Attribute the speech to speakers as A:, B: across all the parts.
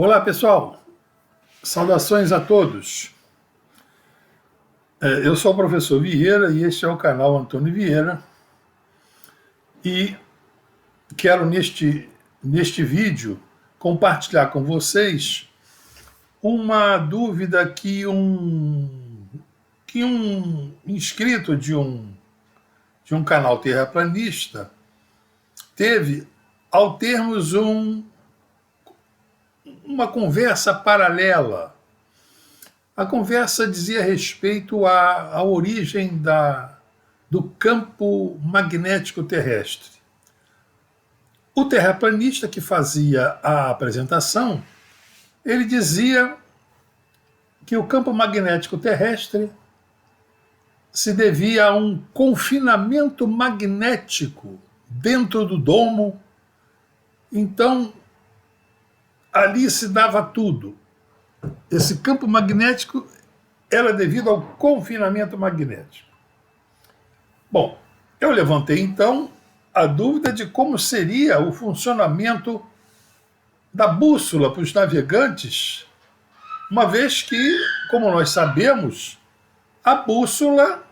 A: Olá, pessoal. Saudações a todos. Eu sou o professor Vieira e este é o canal Antônio Vieira. E quero, neste vídeo, compartilhar com vocês uma dúvida que um inscrito de um canal terraplanista teve ao termos uma conversa paralela. A conversa dizia respeito à origem do campo magnético terrestre. O terraplanista que fazia a apresentação, ele dizia que o campo magnético terrestre se devia a um confinamento magnético dentro do domo. Então, ali se dava tudo. Esse campo magnético era devido ao confinamento magnético. Bom, eu levantei então a dúvida de como seria o funcionamento da bússola para os navegantes, uma vez que, como nós sabemos, a bússola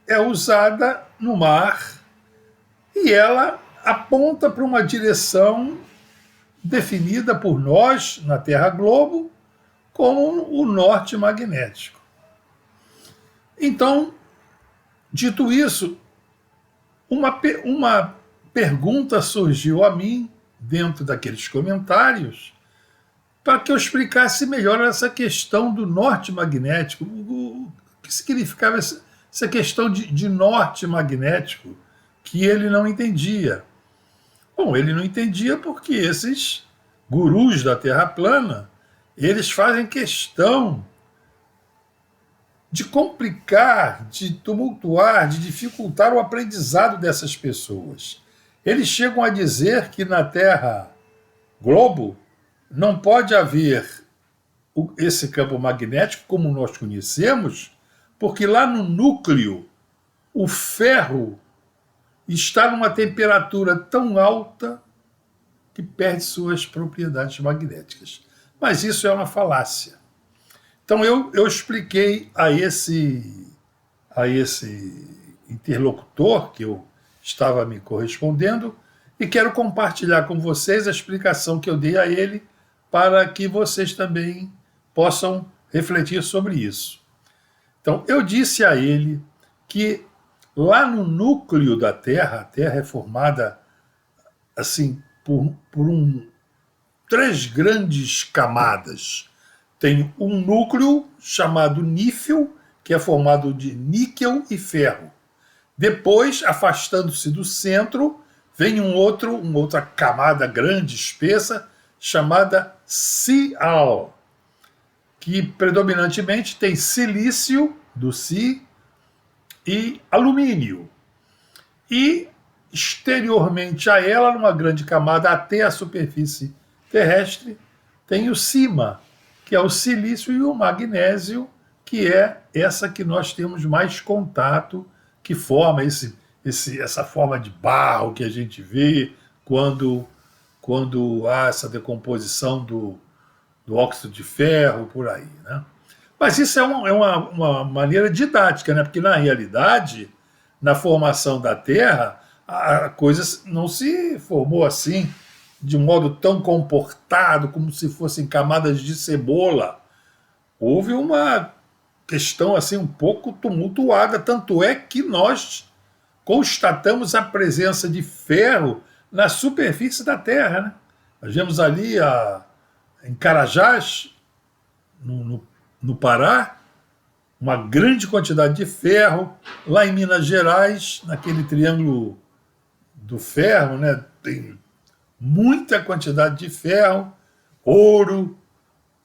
A: é usada no mar e ela aponta para uma direção definida por nós na Terra Globo como o norte magnético. Então, dito isso, uma pergunta surgiu a mim dentro daqueles comentários para que eu explicasse melhor essa questão do norte magnético. O que significava essa questão de norte magnético que ele não entendia. Bom, ele não entendia porque esses gurus da Terra plana, eles fazem questão de complicar, de tumultuar, de dificultar o aprendizado dessas pessoas. Eles chegam a dizer que na Terra Globo não pode haver esse campo magnético como nós conhecemos, porque lá no núcleo o ferro está numa temperatura tão alta que perde suas propriedades magnéticas. Mas isso é uma falácia. Então eu expliquei a esse interlocutor que eu estava me correspondendo e quero compartilhar com vocês a explicação que eu dei a ele para que vocês também possam refletir sobre isso. Então eu disse a ele que lá no núcleo da Terra, a Terra é formada assim por três grandes camadas. Tem um núcleo chamado níquel, que é formado de níquel e ferro. Depois, afastando-se do centro, vem outra camada grande, espessa, chamada Sial, que predominantemente tem silício, do Si, e alumínio. E exteriormente a ela, numa grande camada até a superfície terrestre, tem o Sima, que é o silício, e o magnésio, que é essa que nós temos mais contato, que forma essa forma de barro que a gente vê quando há essa decomposição do óxido de ferro, por aí, né? Mas isso é uma maneira didática, né? Porque, na realidade, na formação da Terra, a coisa não se formou assim, de modo tão comportado, como se fossem camadas de cebola. Houve uma questão assim um pouco tumultuada, tanto é que nós constatamos a presença de ferro na superfície da Terra, né? Nós vemos ali em Carajás, no Pará, uma grande quantidade de ferro. Lá em Minas Gerais, naquele triângulo do ferro, né, tem muita quantidade de ferro, ouro,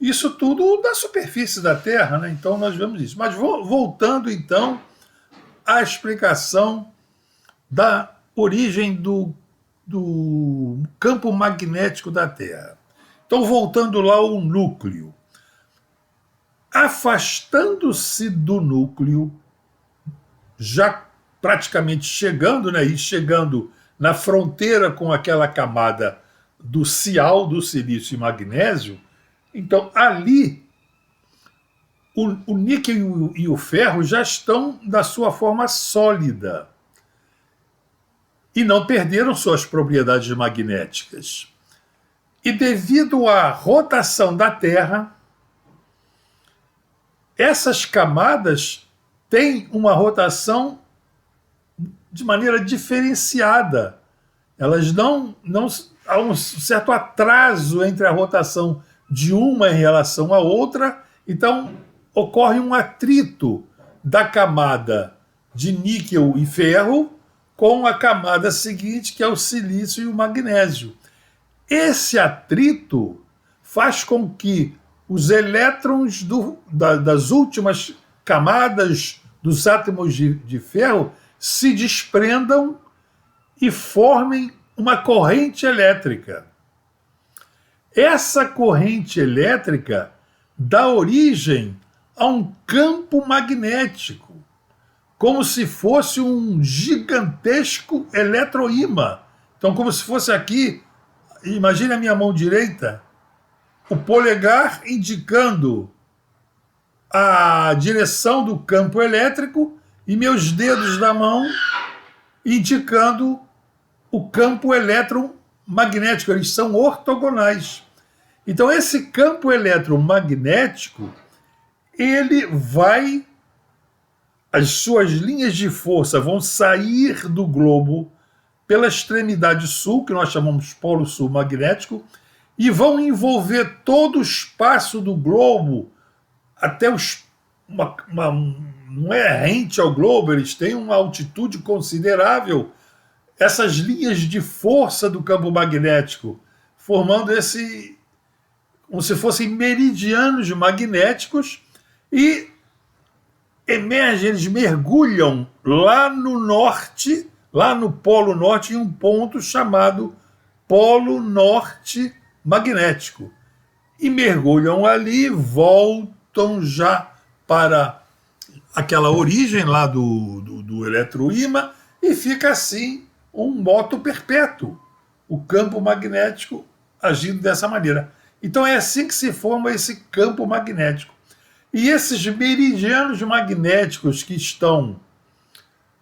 A: isso tudo da superfície da Terra, né? Então nós vemos isso. Mas voltando então à explicação da origem do campo magnético da Terra. Então, voltando lá ao núcleo. Afastando-se do núcleo, já praticamente chegando, né, e chegando na fronteira com aquela camada do Sial, do silício e magnésio, Então, ali, o níquel e o ferro já estão da sua forma sólida e não perderam suas propriedades magnéticas. E devido à rotação da Terra, essas camadas têm uma rotação de maneira diferenciada. Elas não há um certo atraso entre a rotação de uma em relação à outra, então ocorre um atrito da camada de níquel e ferro com a camada seguinte, que é o silício e o magnésio. Esse atrito faz com que os elétrons das últimas camadas dos átomos de ferro se desprendam e formem uma corrente elétrica. Essa corrente elétrica dá origem a um campo magnético, como se fosse um gigantesco eletroímã. Então, como se fosse aqui, imagine a minha mão direita, o polegar indicando a direção do campo elétrico e meus dedos da mão indicando o campo eletromagnético. Eles são ortogonais. Então, esse campo eletromagnético, ele vai, as suas linhas de força vão sair do globo pela extremidade sul, que nós chamamos polo sul magnético, e vão envolver todo o espaço do globo até não é rente ao globo, eles têm uma altitude considerável, essas linhas de força do campo magnético, formando como se fossem meridianos magnéticos, e emergem, eles mergulham lá no norte, lá no Polo Norte, em um ponto chamado Polo Norte Magnético. E mergulham ali, voltam já para aquela origem lá do eletroímã, e fica assim um moto perpétuo, o campo magnético agindo dessa maneira. Então é assim que se forma esse campo magnético. E esses meridianos magnéticos que estão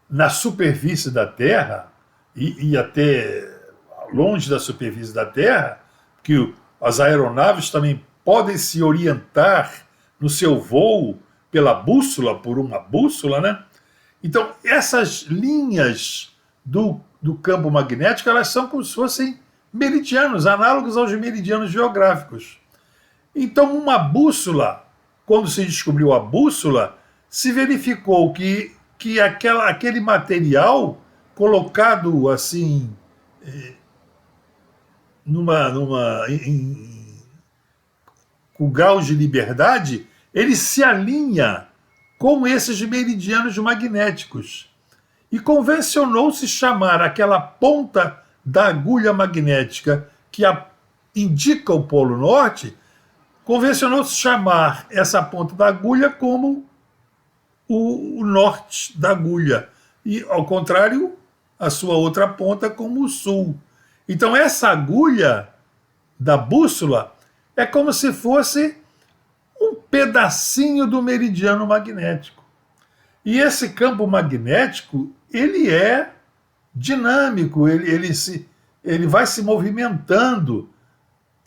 A: na superfície da Terra e até longe da superfície da Terra, que as aeronaves também podem se orientar no seu voo pela bússola, por uma bússola, né? Então, essas linhas do campo magnético, elas são como se fossem meridianos, análogos aos meridianos geográficos. Então, uma bússola, quando se descobriu a bússola, se verificou que aquele material colocado assim com graus de liberdade, ele se alinha com esses meridianos magnéticos. E convencionou-se chamar aquela ponta da agulha magnética que indica o Polo Norte, convencionou-se chamar essa ponta da agulha como o norte da agulha. E, ao contrário, a sua outra ponta como o sul. Então, essa agulha da bússola é como se fosse um pedacinho do meridiano magnético. E esse campo magnético, ele é dinâmico, ele vai se movimentando.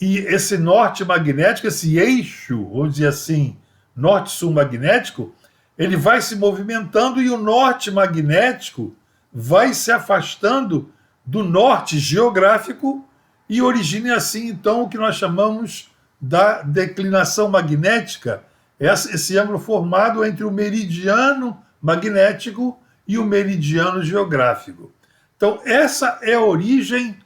A: E esse norte magnético, esse eixo, vamos dizer assim, norte-sul magnético, ele vai se movimentando e o norte magnético vai se afastando do norte geográfico e origina assim, então, o que nós chamamos da declinação magnética, esse ângulo formado entre o meridiano magnético e o meridiano geográfico. Então, essa é a origem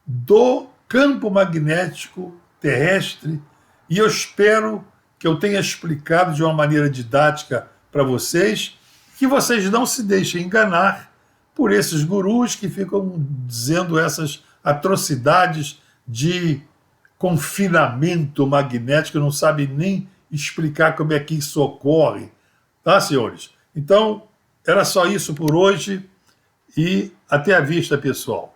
A: do campo magnético terrestre, e eu espero que eu tenha explicado de uma maneira didática para vocês, que vocês não se deixem enganar por esses gurus que ficam dizendo essas atrocidades de confinamento magnético, não sabem nem explicar como é que isso ocorre. Tá, senhores? Então, era só isso por hoje e até a vista, pessoal.